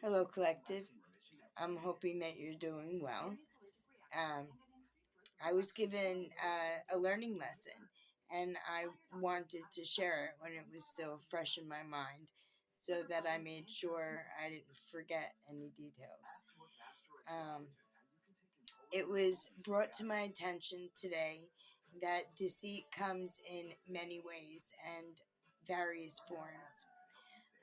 Hello, collective. I'm hoping that you're doing well. Um, I was given a learning lesson, and I wanted to share it when it was still fresh in my mind so that I made sure I didn't forget any details. Um, it was brought to my attention today that deceit comes in many ways and various forms.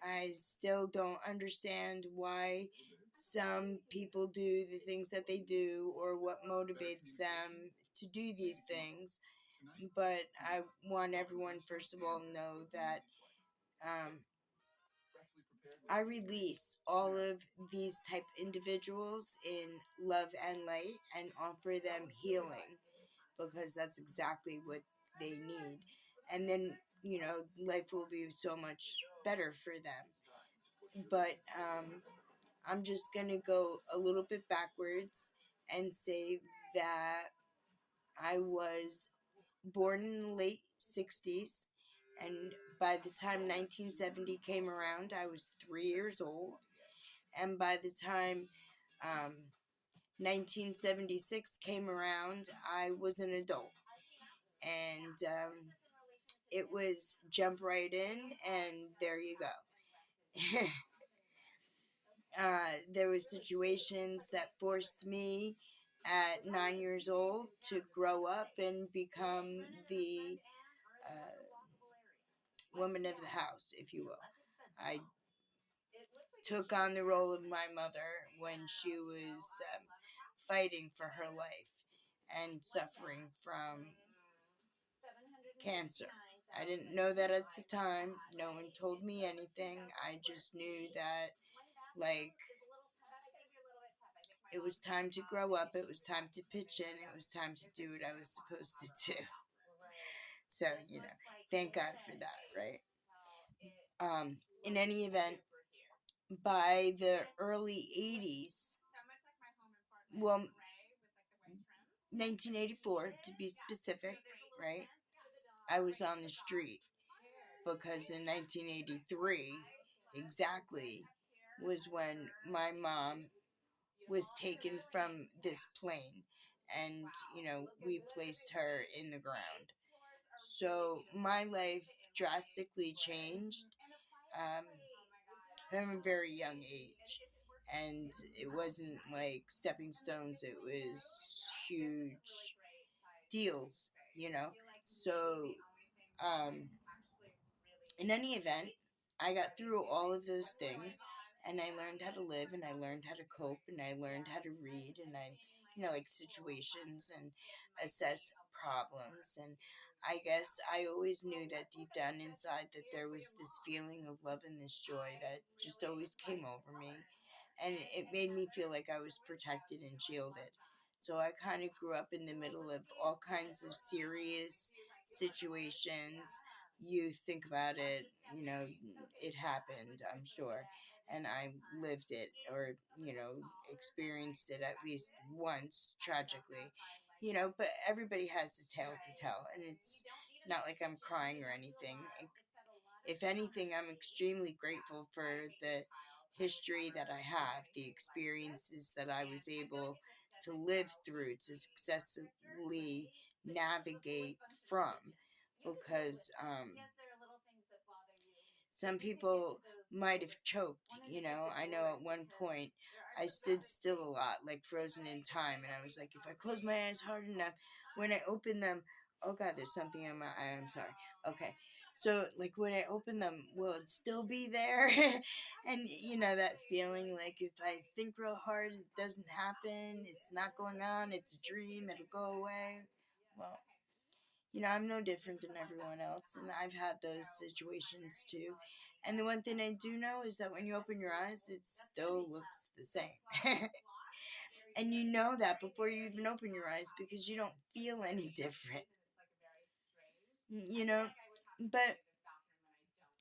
I still don't understand why some people do the things that they do or what motivates them to do these things. But I want everyone, first of all, to know that um, I release all of these type individuals in love and light and offer them healing because that's exactly what they need. And then, life will be so much better for them. But I'm just going to go a little bit backwards and say that I was born in the late 60s, and by the time 1970 came around, I was 3 years old. And by the time 1976 came around, I was an adult. And it was jump right in, and there you go. There were situations that forced me at 9 years old to grow up and become the uh, woman of the house, if you will. I took on the role of my mother when she was fighting for her life and suffering from cancer. I didn't know that at the time. No one told me anything. I just knew that, like, it was time to grow up. It was time to pitch in. It was time to do what I was supposed to do. So, thank God for that, right? In any event, by the early 80s, well, 1984 to be specific, right? I was on the street because in 1983, exactly, was when my mom was taken from this plane and, we placed her in the ground. So my life drastically changed um, from a very young age. And it wasn't like stepping stones, it was huge deals. So, in any event, I got through all of those things and I learned how to live and I learned how to cope and I learned how to read and like situations and assess problems. And I guess I always knew that deep down inside that there was this feeling of love and this joy that just always came over me. And it made me feel like I was protected and shielded. So I kind of grew up in the middle of all kinds of serious situations. You think about it, it happened, I'm sure. And I lived it or, experienced it at least once tragically. But everybody has a tale to tell. And it's not like I'm crying or anything. If anything, I'm extremely grateful for the history that I have, the experiences that I was able to live through, to successfully navigate from. Because some people might have choked, I know at one point I stood still a lot, like frozen in time, and I was like, if I close my eyes hard enough, when I open them, oh God, there's something in my eye, I'm sorry. Okay. So, like, when I open them, will it still be there? And, that feeling like if I think real hard, it doesn't happen, it's not going on, it's a dream, it'll go away. Well, I'm no different than everyone else, and I've had those situations too. And the one thing I do know is that when you open your eyes, it still looks the same. And you know that before you even open your eyes because you don't feel any different. You know, but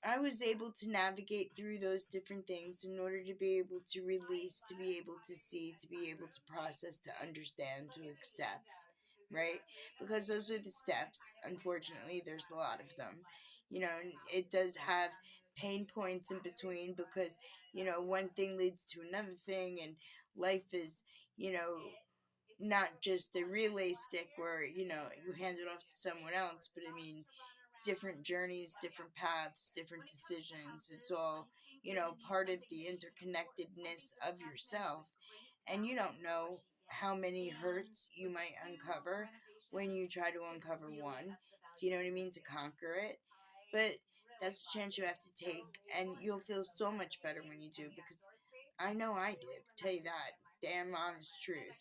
I was able to navigate through those different things in order to be able to release, to be able to see, to be able to process, to understand, to accept, right? Because those are the steps. Unfortunately, there's a lot of them. And it does have pain points in between because, one thing leads to another thing, and life is, you know, not just the relay stick where, you hand it off to someone else, but I mean, different journeys, different paths, different decisions. It's all, part of the interconnectedness of yourself. And you don't know how many hurts you might uncover when you try to uncover one. Do you know what I mean? To conquer it. But that's a chance you have to take, and you'll feel so much better when you do, because I know I did. Tell you that. Damn honest truth.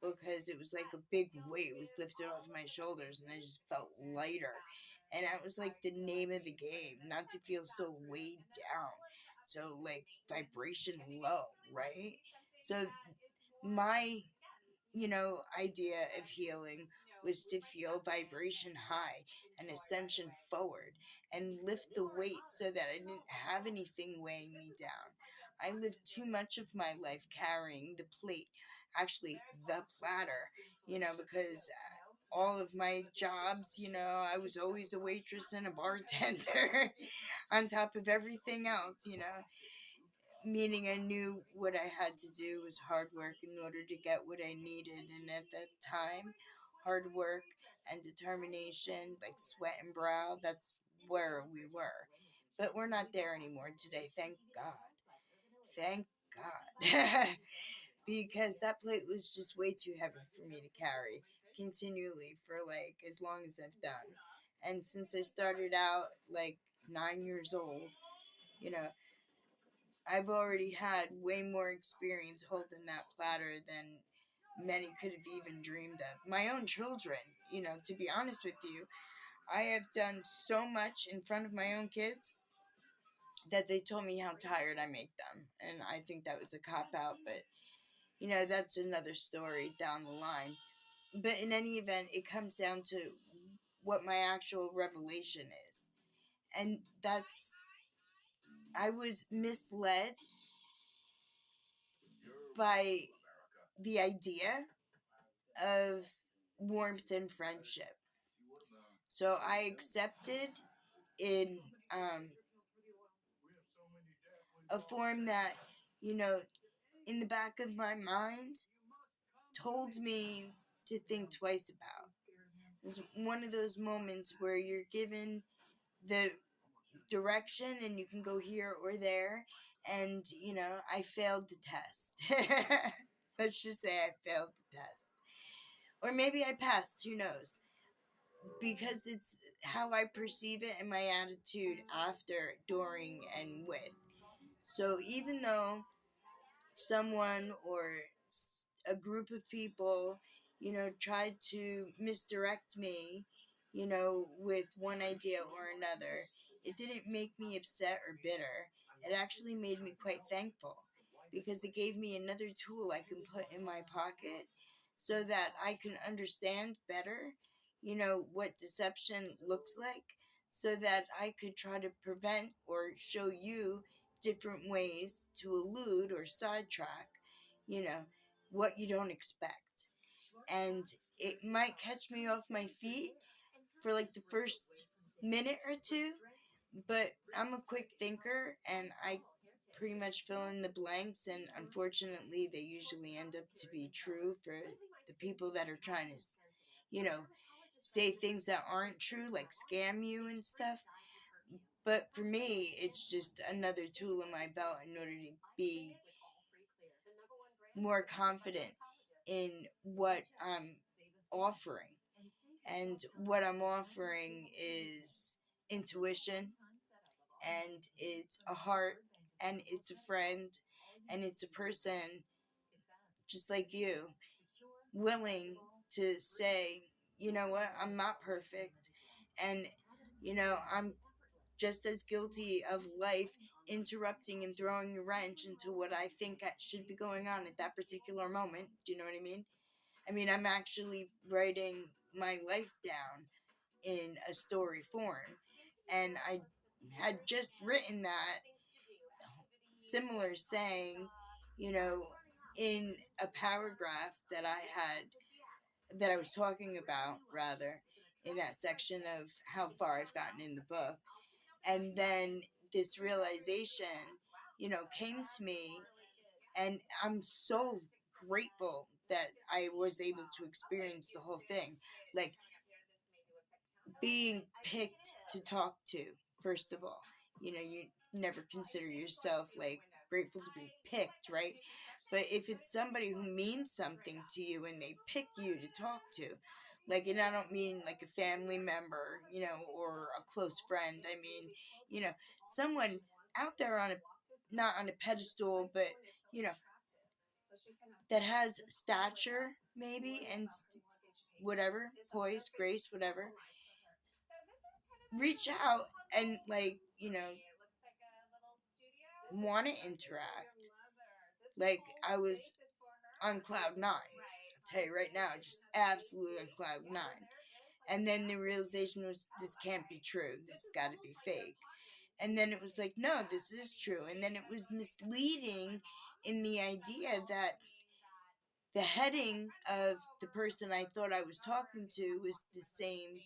Because it was like a big weight was lifted off my shoulders, and I just felt lighter. And that was like the name of the game, not to feel so weighed down. So, like, vibration low, right? So, my idea of healing was to feel vibration high and ascension forward and lift the weight so that I didn't have anything weighing me down. I lived too much of my life carrying the plate, actually, the platter, because all of my jobs, I was always a waitress and a bartender on top of everything else, meaning I knew what I had to do was hard work in order to get what I needed. And at that time, hard work and determination, like sweat and brow, that's where we were. But we're not there anymore today, thank God. Thank God. Because that plate was just way too heavy for me to carry continually for like as long as I've done. And since I started out like 9 years old, you know, I've already had way more experience holding that platter than many could have even dreamed of. My own children, to be honest with you, I have done so much in front of my own kids that they told me how tired I make them. And I think that was a cop out, but that's another story down the line. But in any event, it comes down to what my actual revelation is. And that's, I was misled by the idea of warmth and friendship. So I accepted in um, a form that, you know, in the back of my mind told me to think twice about. It was one of those moments where you're given the direction and you can go here or there. And, I failed the test. Let's just say I failed the test. Or maybe I passed, who knows? Because it's how I perceive it and my attitude after, during, and with. So even though someone or a group of people, tried to misdirect me, with one idea or another, it didn't make me upset or bitter. It actually made me quite thankful because it gave me another tool I can put in my pocket so that I can understand better, what deception looks like, so that I could try to prevent or show you different ways to elude or sidetrack, you know, what you don't expect. And it might catch me off my feet for like the first minute or two, but I'm a quick thinker and I pretty much fill in the blanks, and unfortunately, they usually end up to be true for the people that are trying to, say things that aren't true, like scam you and stuff. But for me, it's just another tool in my belt in order to be more confident in what I'm offering. And what I'm offering is intuition, and it's a heart, and it's a friend, and it's a person just like you, willing to say, you know what, I'm not perfect. And, I'm just as guilty of life interrupting and throwing a wrench into what I think should be going on at that particular moment. Do you know what I mean? I mean, I'm actually writing my life down in a story form. And I had just written that similar saying, you know, in a paragraph that that I was talking about, rather, in that section of how far I've gotten in the book. And then this realization, came to me, and I'm so grateful that I was able to experience the whole thing. Like, being picked to talk to, first of all. You never consider yourself like grateful to be picked, right? But if it's somebody who means something to you and they pick you to talk to, like, and I don't mean like a family member, or a close friend. I mean, someone out there on a, not on a pedestal, but, you know, that has stature, maybe, and whatever, poise, grace, whatever, reach out and, like, want to interact. Like, I was on cloud nine. I'll tell you right now, just absolutely on cloud nine. And then the realization was, this can't be true. This has got to be fake. And then it was like, no, this is true. And then it was misleading in the idea that the heading of the person I thought I was talking to was the same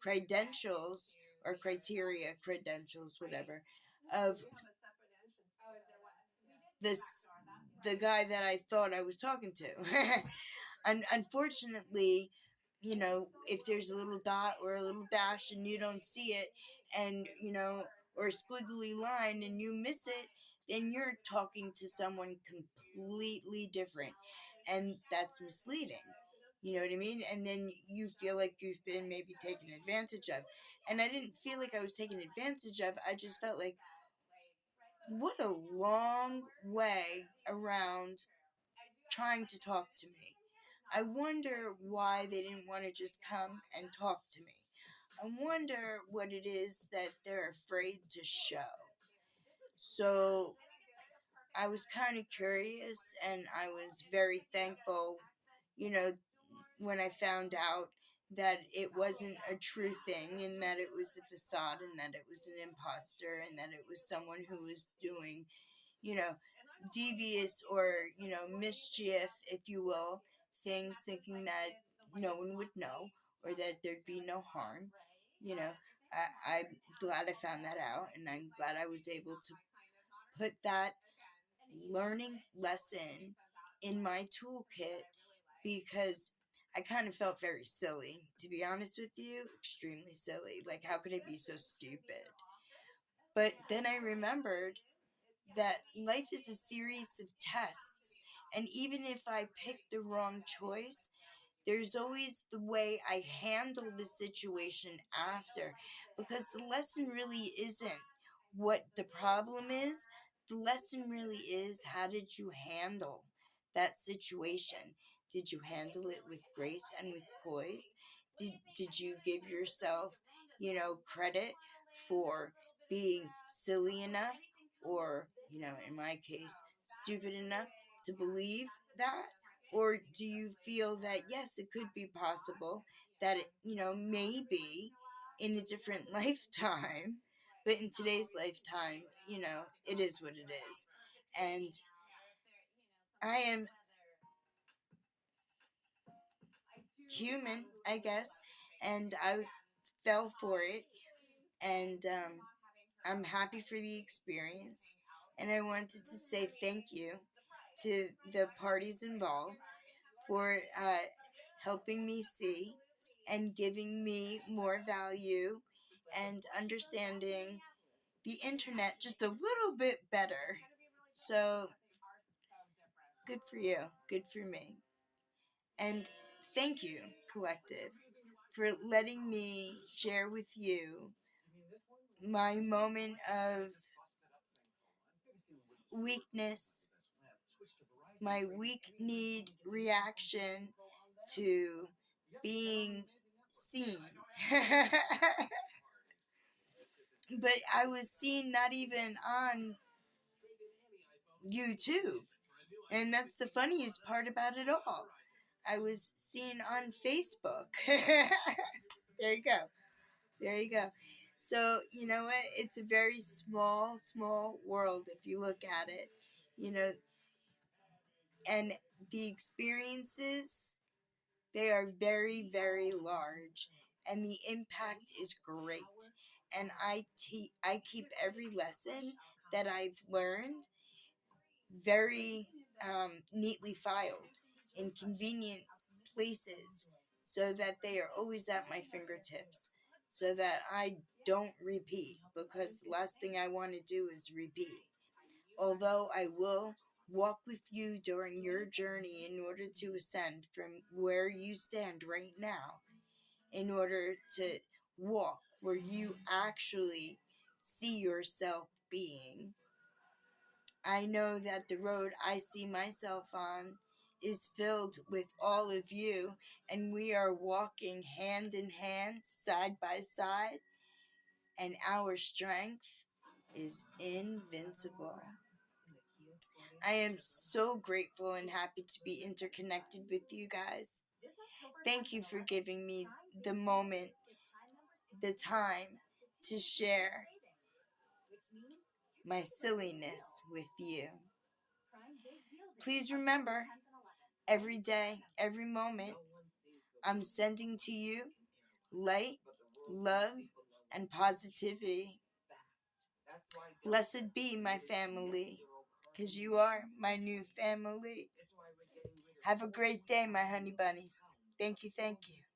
credentials or criteria, credentials, whatever, of this the guy that I thought I was talking to. And unfortunately, if there's a little dot or a little dash and you don't see it, and or a squiggly line and you miss it, then you're talking to someone completely different, and that's misleading. You know what I mean? And then you feel like you've been maybe taken advantage of. And I didn't feel like I was taken advantage of. I just felt like, what a long way around trying to talk to me. I wonder why they didn't want to just come and talk to me. I wonder what it is that they're afraid to show. So I was kind of curious, and I was very thankful, you know, when I found out that it wasn't a true thing, and that it was a facade, and that it was an imposter, and that it was someone who was doing, you know, devious or, mischief, if you will, things, thinking that no one would know, or that there'd be no harm. I'm glad I found that out, and I'm glad I was able to put that learning lesson in my toolkit, because I kind of felt very silly, to be honest with you, extremely silly. Like, how could I be so stupid? But then I remembered that life is a series of tests, and even if I pick the wrong choice, there's always the way I handle the situation after, because the lesson really isn't what the problem is. The lesson really is, how did you handle that situation? Did you handle it with grace and with poise? Did you give yourself, credit for being silly enough, or, in my case, stupid enough to believe that? Or do you feel that, yes, it could be possible that it, maybe in a different lifetime, but in today's lifetime, it is what it is. And I am human, I guess, and I fell for it. And I'm happy for the experience. And I wanted to say thank you to the parties involved for helping me see and giving me more value and understanding the internet just a little bit better. So, good for you, good for me. And thank you, Collective, for letting me share with you my moment of weakness, my weak need reaction to being seen. But I was seen not even on YouTube. And that's the funniest part about it all. I was seen on Facebook. There you go. There you go. So, you know what? It's a very small, small world if you look at it. You know, and the experiences, they are very, very large. And the impact is great. and I keep every lesson that I've learned very neatly filed in convenient places so that they are always at my fingertips so that I don't repeat, because the last thing I want to do is repeat. Although I will walk with you during your journey in order to ascend from where you stand right now, in order to walk where you actually see yourself being. I know that the road I see myself on is filled with all of you, and we are walking hand in hand, side by side, and our strength is invincible. I am so grateful and happy to be interconnected with you guys. Thank you for giving me the moment, the time to share my silliness with you. Please remember, every day, every moment, I'm sending to you light, love, and positivity. Blessed be my family, because you are my new family. Have a great day, my honey bunnies. Thank you, thank you.